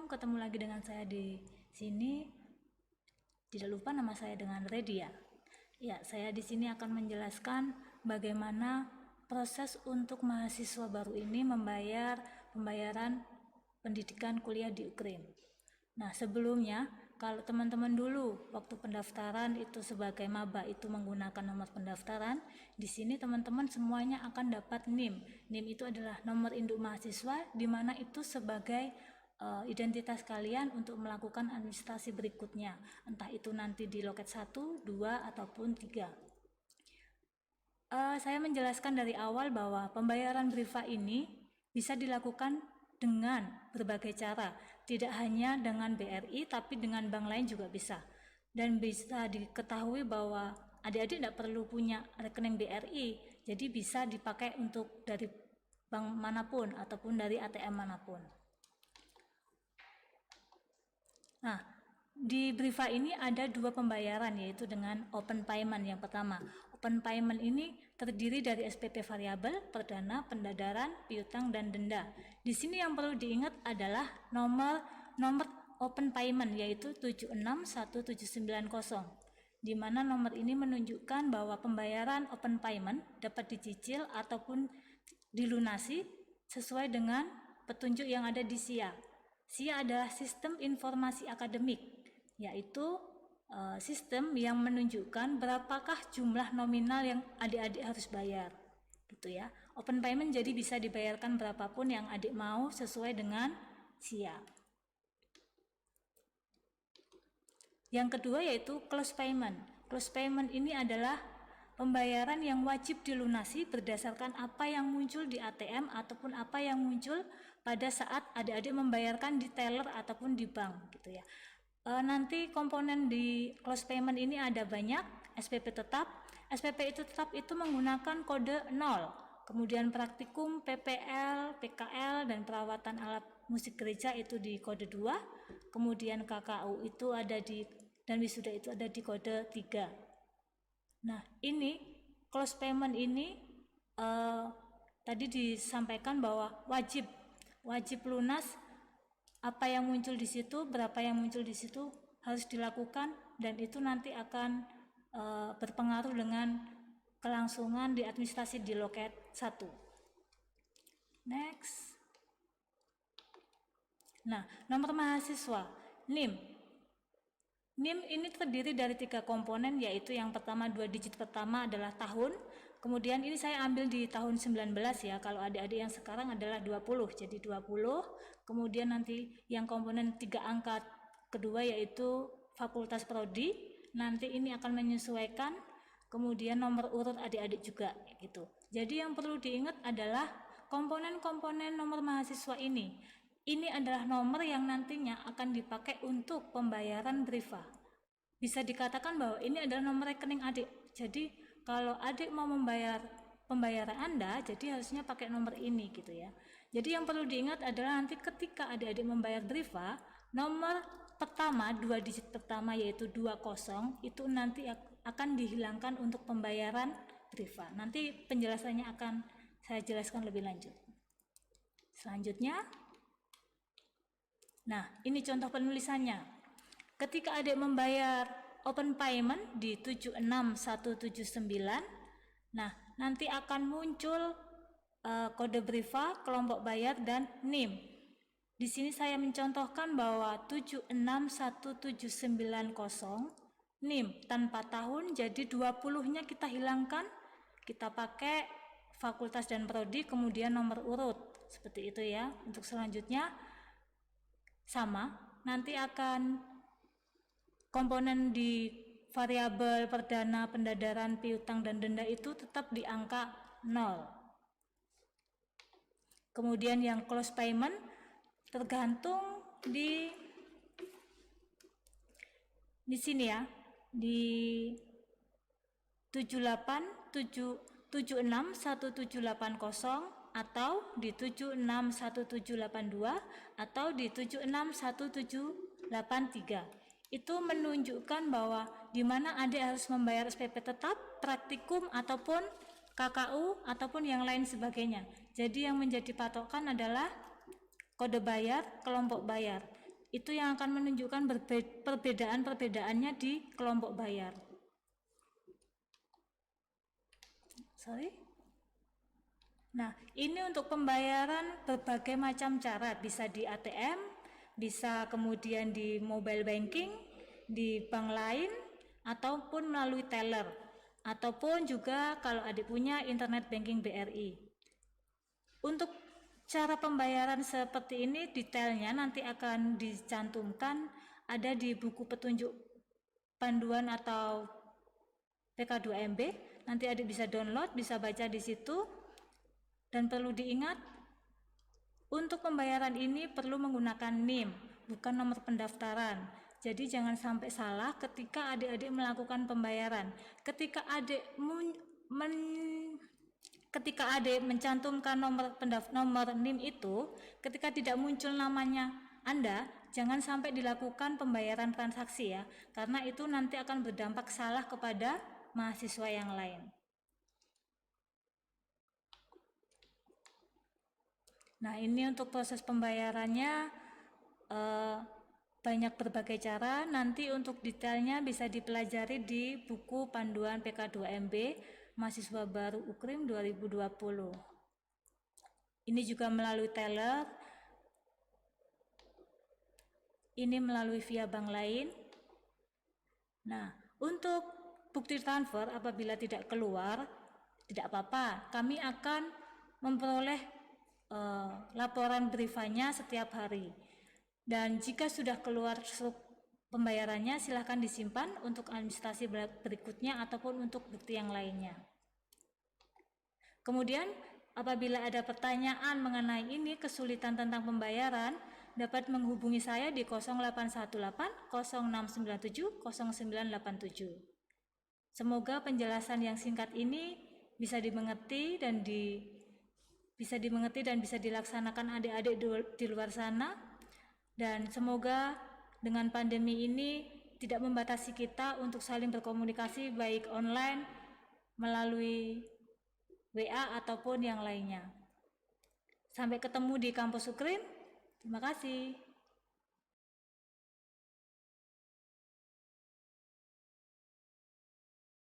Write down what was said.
Assalamualaikum, ketemu lagi dengan saya di sini. Tidak lupa nama saya dengan Redia. Ya, saya di sini akan menjelaskan bagaimana proses untuk mahasiswa baru ini membayar pembayaran pendidikan kuliah di Ukraina. Nah, sebelumnya kalau teman-teman dulu waktu pendaftaran itu sebagai maba itu menggunakan nomor pendaftaran, di sini teman-teman semuanya akan dapat NIM. NIM itu adalah nomor induk mahasiswa, di mana itu sebagai identitas kalian untuk melakukan administrasi berikutnya, entah itu nanti di loket 1, 2, ataupun 3. Saya menjelaskan dari awal bahwa pembayaran BRIVA ini bisa dilakukan dengan berbagai cara, tidak hanya dengan BRI tapi dengan bank lain juga bisa. Dan bisa diketahui bahwa adik-adik tidak perlu punya rekening BRI, jadi bisa dipakai untuk dari bank manapun ataupun dari ATM manapun. Nah, di BRIVA ini ada dua pembayaran, yaitu dengan open payment. Yang pertama, open payment ini terdiri dari SPP variabel, perdana, pendadaran, piutang, dan denda. Di sini yang perlu diingat adalah nomor open payment, yaitu 761790, di mana nomor ini menunjukkan bahwa pembayaran open payment dapat dicicil ataupun dilunasi sesuai dengan petunjuk yang ada di SIA. SIA adalah sistem informasi akademik, yaitu sistem yang menunjukkan berapakah jumlah nominal yang adik-adik harus bayar, gitu ya. Open payment jadi bisa dibayarkan berapapun yang adik mau sesuai dengan SIA. Yang kedua yaitu close payment. Close payment ini adalah pembayaran yang wajib dilunasi berdasarkan apa yang muncul di ATM ataupun apa yang muncul pada saat adik-adik membayarkan di teller ataupun di bank, gitu ya. Nanti komponen di close payment ini ada banyak. SPP tetap. SPP itu tetap itu menggunakan kode 0. Kemudian praktikum, PPL, PKL, dan perawatan alat musik gereja itu di kode 2. Kemudian KKU itu ada di, dan wisuda itu ada di kode 3. Nah, ini close payment ini tadi disampaikan bahwa wajib lunas. Apa yang muncul di situ, berapa yang muncul di situ harus dilakukan, dan itu nanti akan berpengaruh dengan kelangsungan di administrasi di loket 1. Next. Nah, nomor mahasiswa NIM. NIM ini terdiri dari 3 komponen, yaitu yang pertama 2 digit pertama adalah tahun. Kemudian ini saya ambil di tahun 19 ya, kalau adik-adik yang sekarang adalah 20, jadi 20. Kemudian nanti yang komponen 3 angka kedua yaitu fakultas prodi, nanti ini akan menyesuaikan. Kemudian nomor urut adik-adik juga gitu. Jadi yang perlu diingat adalah komponen-komponen nomor mahasiswa ini. Ini adalah nomor yang nantinya akan dipakai untuk pembayaran BRIVA. Bisa dikatakan bahwa ini adalah nomor rekening adik. Jadi kalau adik mau membayar pembayaran Anda, jadi harusnya pakai nomor ini gitu ya. Jadi yang perlu diingat adalah nanti ketika adik-adik membayar BRIVA, nomor pertama 2 digit pertama yaitu 20 itu nanti akan dihilangkan untuk pembayaran BRIVA. Nanti penjelasannya akan saya jelaskan lebih lanjut. Selanjutnya, nah ini contoh penulisannya. Ketika adik membayar open payment di 76179, nah nanti akan muncul kode BRIVA, kelompok bayar, dan NIM. Di sini saya mencontohkan bahwa 761790 NIM tanpa tahun, jadi 20-nya kita hilangkan, kita pakai fakultas dan prodi, kemudian nomor urut, seperti itu ya. Untuk selanjutnya sama, nanti akan komponen di variabel perdana, pendadaran, piutang, dan denda itu tetap di angka 0. Kemudian yang close payment tergantung di sini ya, di 761780 atau di 761782 atau di 761783. Itu menunjukkan bahwa di mana adik harus membayar SPP tetap, praktikum, ataupun KKU, ataupun yang lain sebagainya. Jadi yang menjadi patokan adalah kode bayar, kelompok bayar. Itu yang akan menunjukkan perbedaan-perbedaannya di kelompok bayar. Nah, ini untuk pembayaran berbagai macam cara, bisa di ATM, bisa kemudian di mobile banking, di bank lain, ataupun melalui teller, ataupun juga kalau adik punya internet banking BRI. Untuk cara pembayaran seperti ini detailnya nanti akan dicantumkan ada di buku petunjuk panduan atau PK2MB. Nanti adik bisa download, bisa baca di situ. Dan perlu diingat, untuk pembayaran ini perlu menggunakan NIM, bukan nomor pendaftaran. Jadi jangan sampai salah ketika adik-adik melakukan pembayaran. Ketika adik mencantumkan nomor NIM itu, ketika tidak muncul namanya Anda, jangan sampai dilakukan pembayaran transaksi ya, karena itu nanti akan berdampak salah kepada mahasiswa yang lain. Nah, ini untuk proses pembayarannya banyak berbagai cara. Nanti untuk detailnya bisa dipelajari di buku panduan PK2MB Mahasiswa Baru UKRIM 2020. Ini juga melalui teller, ini melalui via bank lain. Nah, untuk bukti transfer apabila tidak keluar, tidak apa-apa, kami akan memperoleh laporan briefanya setiap hari. Dan jika sudah keluar pembayarannya, silahkan disimpan untuk administrasi berikutnya ataupun untuk bukti yang lainnya. Kemudian apabila ada pertanyaan mengenai ini, kesulitan tentang pembayaran, dapat menghubungi saya di 0818 0697 0987. Semoga penjelasan yang singkat ini bisa dimengerti dan bisa dilaksanakan adik-adik di luar sana, dan semoga dengan pandemi ini tidak membatasi kita untuk saling berkomunikasi baik online, melalui WA ataupun yang lainnya. Sampai ketemu di kampus UKRIM. Terima kasih.